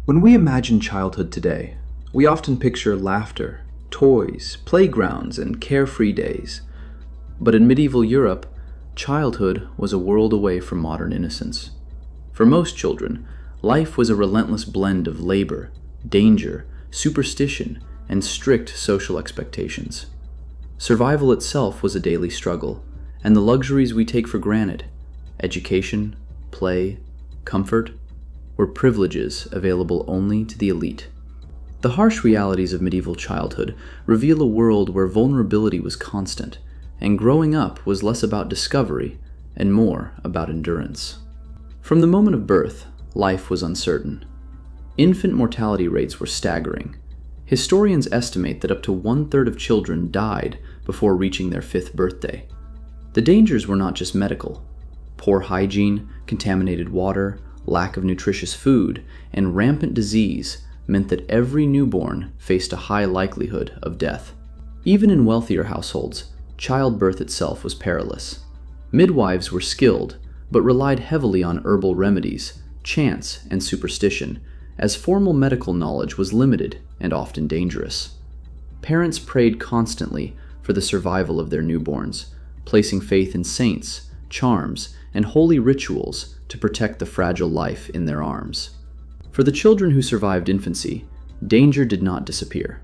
When we imagine childhood today, we often picture laughter, toys, playgrounds, and carefree days. But in medieval Europe, childhood was a world away from modern innocence. For most children, life was a relentless blend of labor, danger, superstition, and strict social expectations. Survival itself was a daily struggle, and the luxuries we take for granted, education, play, comfort, were privileges available only to the elite. The harsh realities of medieval childhood reveal a world where vulnerability was constant, and growing up was less about discovery and more about endurance. From the moment of birth, life was uncertain. Infant mortality rates were staggering. Historians estimate that up to 1/3 of children died before reaching their 5th birthday. The dangers were not just medical. Poor hygiene, contaminated water, lack of nutritious food, and rampant disease meant that every newborn faced a high likelihood of death. Even in wealthier households, childbirth itself was perilous. Midwives were skilled, but relied heavily on herbal remedies, chance, and superstition, as formal medical knowledge was limited and often dangerous. Parents prayed constantly for the survival of their newborns, placing faith in saints, charms, and holy rituals to protect the fragile life in their arms. For the children who survived infancy, danger did not disappear.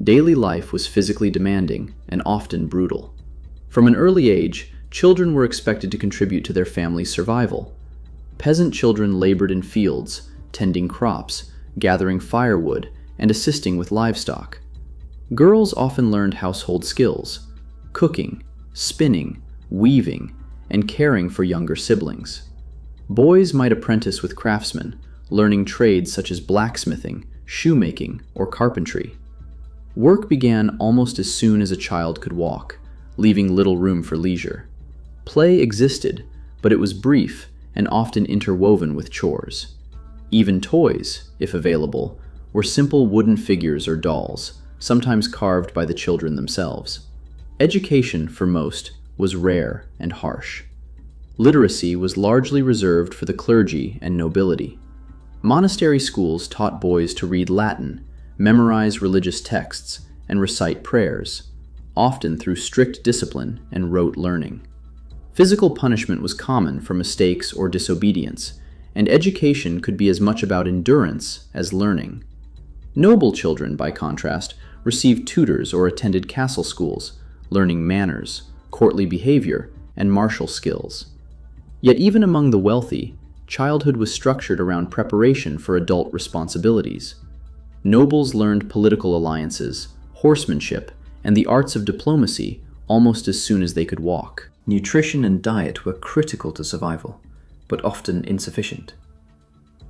Daily life was physically demanding and often brutal. From an early age, children were expected to contribute to their family's survival. Peasant children labored in fields, tending crops, gathering firewood, and assisting with livestock. Girls often learned household skills, cooking, spinning, weaving, and caring for younger siblings. Boys might apprentice with craftsmen, learning trades such as blacksmithing, shoemaking, or carpentry. Work began almost as soon as a child could walk, leaving little room for leisure. Play existed, but it was brief and often interwoven with chores. Even toys, if available, were simple wooden figures or dolls, sometimes carved by the children themselves. Education, for most, was rare and harsh. Literacy was largely reserved for the clergy and nobility. Monastery schools taught boys to read Latin, memorize religious texts, and recite prayers, often through strict discipline and rote learning. Physical punishment was common for mistakes or disobedience, and education could be as much about endurance as learning. Noble children, by contrast, received tutors or attended castle schools, learning manners, courtly behavior, and martial skills. Yet even among the wealthy, childhood was structured around preparation for adult responsibilities. Nobles learned political alliances, horsemanship, and the arts of diplomacy almost as soon as they could walk. Nutrition and diet were critical to survival, but often insufficient.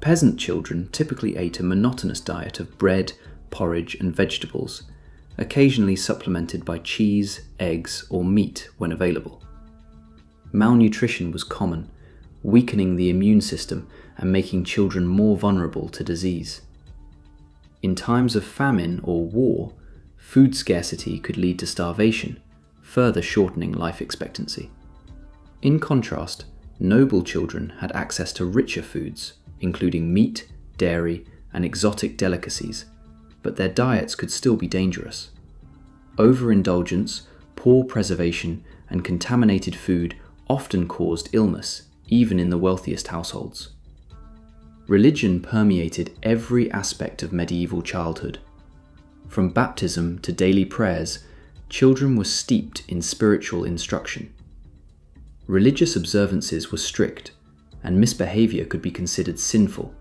Peasant children typically ate a monotonous diet of bread, porridge, and vegetables, occasionally supplemented by cheese, eggs, or meat when available. Malnutrition was common, weakening the immune system and making children more vulnerable to disease. In times of famine or war, food scarcity could lead to starvation, further shortening life expectancy. In contrast, noble children had access to richer foods, including meat, dairy, and exotic delicacies, but their diets could still be dangerous. Overindulgence, poor preservation, and contaminated food often caused illness, even in the wealthiest households. Religion permeated every aspect of medieval childhood. From baptism to daily prayers, children were steeped in spiritual instruction. Religious observances were strict, and misbehavior could be considered sinful.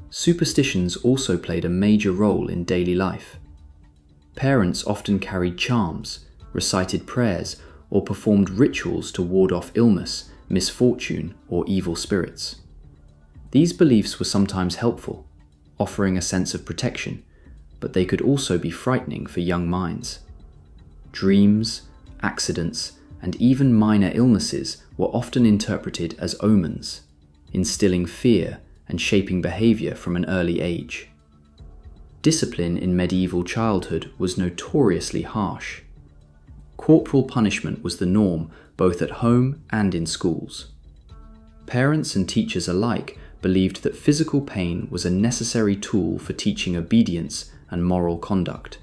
Superstitions also played a major role in daily life. Parents often carried charms, recited prayers, or performed rituals to ward off illness, misfortune, or evil spirits. These beliefs were sometimes helpful, offering a sense of protection, but they could also be frightening for young minds. Dreams, accidents, and even minor illnesses were often interpreted as omens, instilling fear and shaping behavior from an early age. Discipline in medieval childhood was notoriously harsh. Corporal punishment was the norm both at home and in schools. Parents and teachers alike believed that physical pain was a necessary tool for teaching obedience and moral conduct.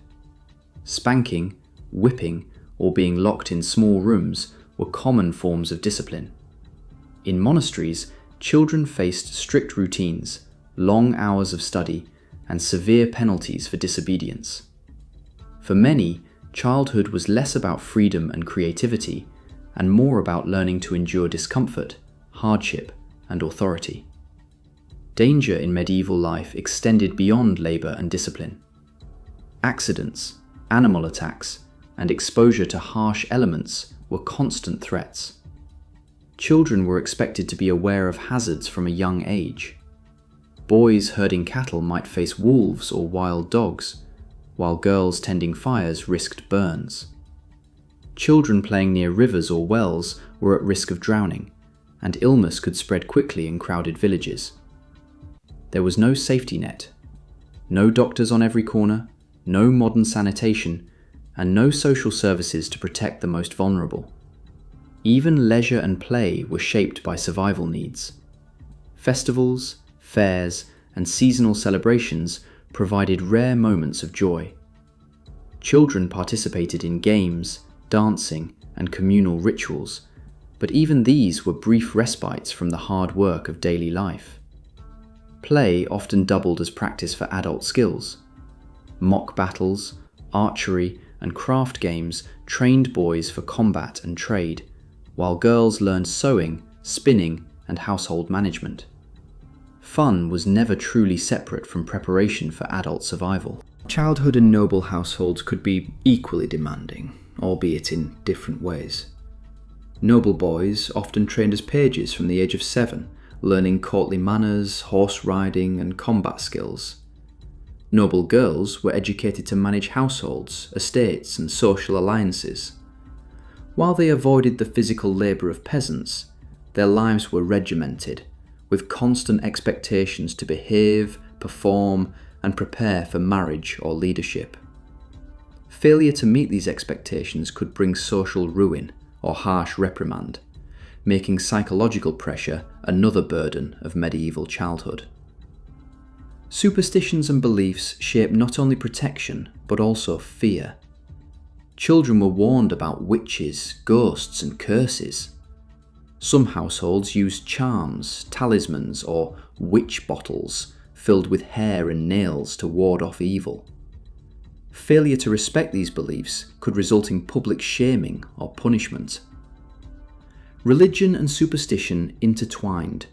Spanking, whipping, or being locked in small rooms were common forms of discipline. In monasteries, children faced strict routines, long hours of study, and severe penalties for disobedience. For many, childhood was less about freedom and creativity, and more about learning to endure discomfort, hardship, and authority. Danger in medieval life extended beyond labour and discipline. Accidents, animal attacks, and exposure to harsh elements were constant threats. Children were expected to be aware of hazards from a young age. Boys herding cattle might face wolves or wild dogs, while girls tending fires risked burns. Children playing near rivers or wells were at risk of drowning, and illness could spread quickly in crowded villages. There was no safety net, no doctors on every corner, no modern sanitation, and no social services to protect the most vulnerable. Even leisure and play were shaped by survival needs. Festivals, fairs, and seasonal celebrations provided rare moments of joy. Children participated in games, dancing, and communal rituals, but even these were brief respites from the hard work of daily life. Play often doubled as practice for adult skills. Mock battles, archery, and craft games trained boys for combat and trade, while girls learned sewing, spinning, and household management. Fun was never truly separate from preparation for adult survival. Childhood in noble households could be equally demanding, albeit in different ways. Noble boys often trained as pages from the age of 7, learning courtly manners, horse riding, and combat skills. Noble girls were educated to manage households, estates, and social alliances. While they avoided the physical labour of peasants, their lives were regimented, with constant expectations to behave, perform, and prepare for marriage or leadership. Failure to meet these expectations could bring social ruin or harsh reprimand, making psychological pressure another burden of medieval childhood. Superstitions and beliefs shape not only protection, but also fear. Children were warned about witches, ghosts, and curses. Some households used charms, talismans, or witch bottles filled with hair and nails to ward off evil. Failure to respect these beliefs could result in public shaming or punishment. Religion and superstition intertwined,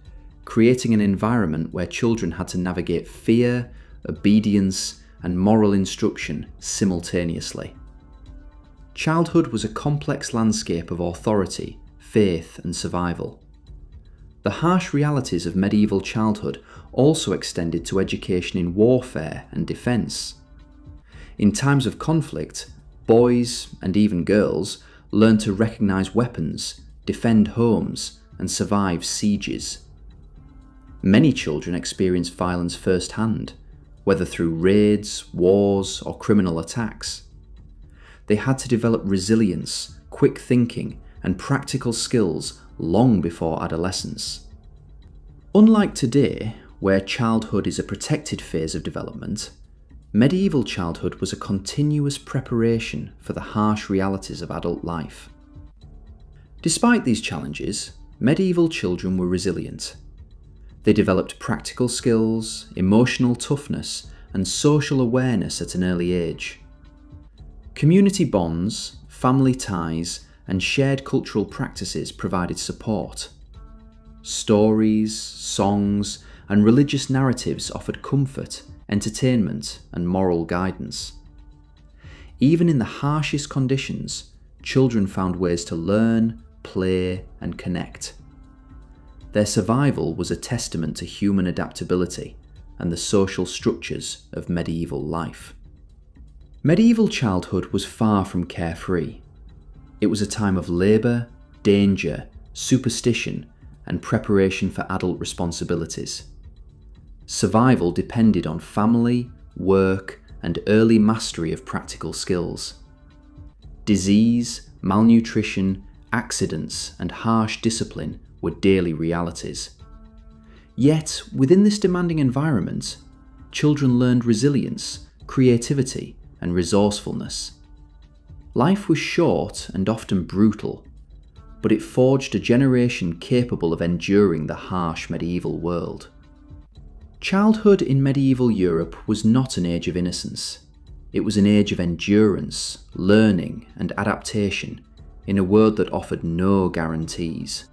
creating an environment where children had to navigate fear, obedience, and moral instruction simultaneously. Childhood was a complex landscape of authority, faith, and survival. The harsh realities of medieval childhood also extended to education in warfare and defence. In times of conflict, boys, and even girls, learned to recognise weapons, defend homes, and survive sieges. Many children experienced violence firsthand, whether through raids, wars, or criminal attacks. They had to develop resilience, quick thinking, and practical skills long before adolescence. Unlike today, where childhood is a protected phase of development, medieval childhood was a continuous preparation for the harsh realities of adult life. Despite these challenges, medieval children were resilient. They developed practical skills, emotional toughness, and social awareness at an early age. Community bonds, family ties, and shared cultural practices provided support. Stories, songs, and religious narratives offered comfort, entertainment, and moral guidance. Even in the harshest conditions, children found ways to learn, play, and connect. Their survival was a testament to human adaptability and the social structures of medieval life. Medieval childhood was far from carefree. It was a time of labour, danger, superstition, and preparation for adult responsibilities. Survival depended on family, work, and early mastery of practical skills. Disease, malnutrition, accidents, and harsh discipline were daily realities. Yet, within this demanding environment, children learned resilience, creativity, and resourcefulness. Life was short and often brutal, but it forged a generation capable of enduring the harsh medieval world. Childhood in medieval Europe was not an age of innocence. It was an age of endurance, learning, and adaptation in a world that offered no guarantees.